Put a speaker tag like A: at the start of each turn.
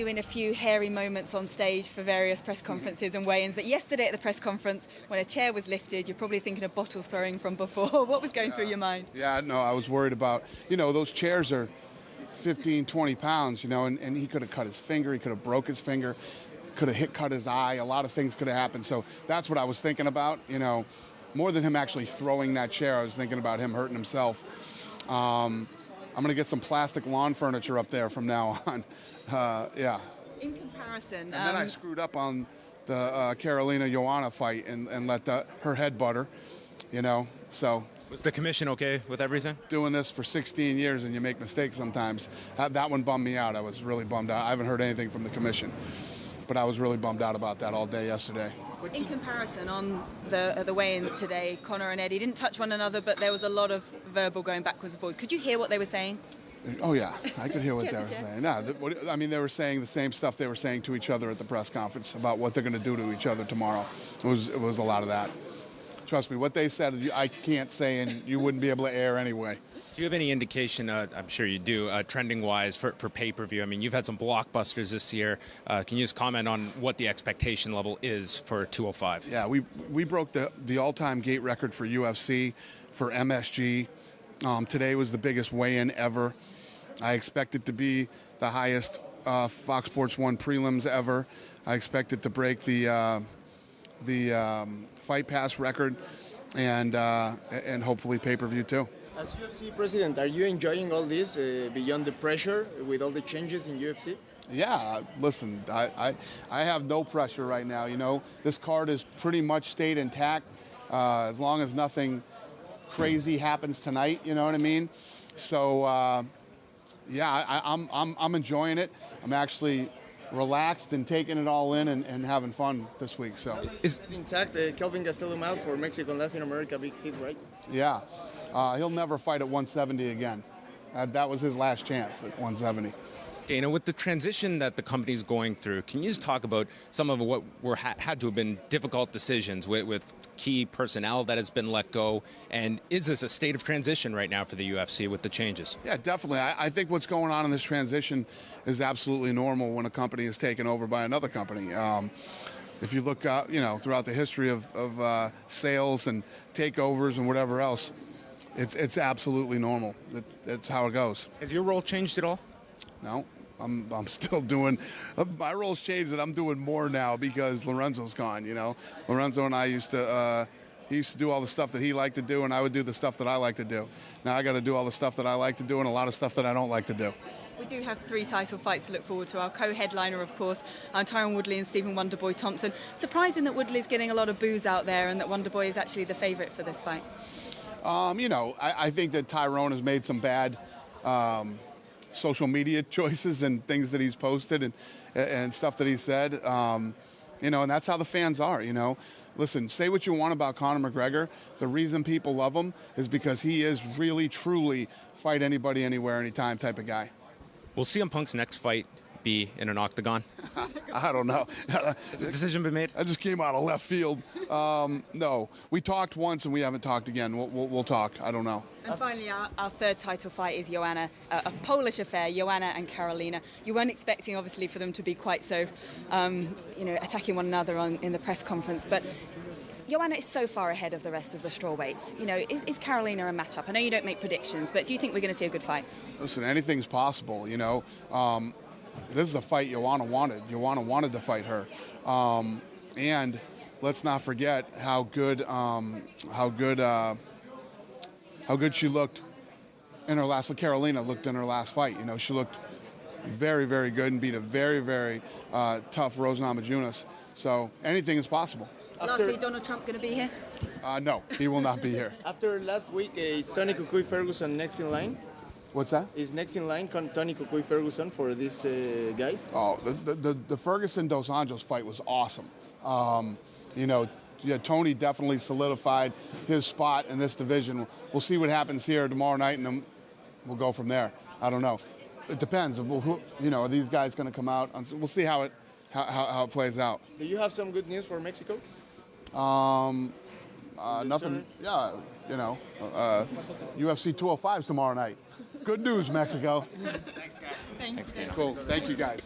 A: you in a few hairy moments on stage for various press conferences and weigh-ins, but yesterday at the press conference, when a chair was lifted, you're probably thinking of bottles throwing from before. What was going through your mind?
B: Yeah, no, I was worried about, those chairs are 15, 20 pounds, and he could have cut his finger, he could have broke his finger, could have cut his eye, a lot of things could have happened. So that's what I was thinking about, more than him actually throwing that chair. I was thinking about him hurting himself. I'm going to get some plastic lawn furniture up there from now on. Yeah.
A: In comparison...
B: And then I screwed up on the Carolina-Joanna fight and let her head butter, so...
C: Was the commission okay with everything?
B: Doing this for 16 years and you make mistakes sometimes. That one bummed me out. I was really bummed out. I haven't heard anything from the commission, but I was really bummed out about that all day yesterday.
A: In comparison, on the weigh-ins today, Conor and Eddie didn't touch one another, but there was a lot of verbal going backwards and forwards. Could you hear what they were saying?
B: Oh, yeah. I could hear what they were saying. No, they were saying the same stuff they were saying to each other at the press conference about what they're going to do to each other tomorrow. It was a lot of that. Trust me, what they said, I can't say, and you wouldn't be able to air anyway.
C: Do you have any indication, I'm sure you do, trending-wise for pay-per-view? I mean, you've had some blockbusters this year. Can you just comment on what the expectation level is for 205?
B: Yeah, we broke the all-time gate record for UFC, for MSG. Today was the biggest weigh-in ever. I expect it to be the highest Fox Sports 1 prelims ever. I expect it to break the Fight Pass record and hopefully pay-per-view too.
D: As UFC president, are you enjoying all this beyond the pressure with all the changes in UFC?
B: Yeah, listen, I have no pressure right now. This card is pretty much stayed intact as long as nothing crazy happens tonight. You know what I mean? So I'm enjoying it. I'm actually relaxed and taking it all in and having fun this week. So
D: is it intact? Kelvin Gastelum out for Mexico and Latin America, big hit, right?
B: Yeah, he'll never fight at 170 again. That was his last chance at 170.
C: Dana, with the transition that the company's going through, can you just talk about some of what had to have been difficult decisions with key personnel that has been let go? And is this a state of transition right now for the UFC with the changes?
B: Yeah, definitely. I think what's going on in this transition is absolutely normal when a company is taken over by another company. If you look, throughout the history of sales and takeovers and whatever else, it's absolutely normal. That's how it goes.
C: Has your role changed at all?
B: No, I'm still doing. My role's changed, and I'm doing more now because Lorenzo's gone. Lorenzo and I used to. He used to do all the stuff that he liked to do, and I would do the stuff that I like to do. Now I got to do all the stuff that I like to do, and a lot of stuff that I don't like to do.
A: We do have 3 title fights to look forward to. Our co-headliner, of course, Tyron Woodley and Stephen Wonderboy Thompson. Surprising that Woodley's getting a lot of boos out there, and that Wonderboy is actually the favourite for this fight.
B: I think that Tyrone has made some bad social media choices and things that he's posted and stuff that he said. And that's how the fans are. Listen, say what you want about Conor McGregor. The reason people love him is because he is really, truly fight anybody, anywhere, anytime type of guy.
C: Will CM Punk's next fight be in an octagon?
B: I don't know.
C: Has the decision been made?
B: I just came out of left field. No, we talked once and we haven't talked again. We'll talk. I don't know.
A: And finally, our 3rd title fight is Joanna, a Polish affair, Joanna and Carolina. You weren't expecting, obviously, for them to be quite so, attacking one another in the press conference, but Joanna is so far ahead of the rest of the strawweights. Is Carolina a matchup? I know you don't make predictions, but do you think we're going to see a good fight?
B: Listen, anything's possible, This is the fight Joanna wanted. Joanna wanted to fight her. And let's not forget how good she looked in her last fight. Carolina looked in her last fight. She looked very, very good and beat a very, very tough Rose Namajunas. So anything is possible.
A: Lastly, Donald Trump going to be here?
B: No, he will not be here.
D: After last week, is Tony Kukui Ferguson next in line?
B: What's that?
D: Is next in line Tony Kukui Ferguson for these guys?
B: Oh, the Ferguson Dos Anjos fight was awesome. Tony definitely solidified his spot in this division. We'll see what happens here tomorrow night, and then we'll go from there. I don't know. It depends. Are these guys going to come out? We'll see how it plays out.
D: Do you have some good news for Mexico?
B: Nothing. Yeah, UFC 205 tomorrow night. Good news, Mexico.
A: Thanks, guys.
C: Thanks, Dana.
B: Cool. Thank you, guys.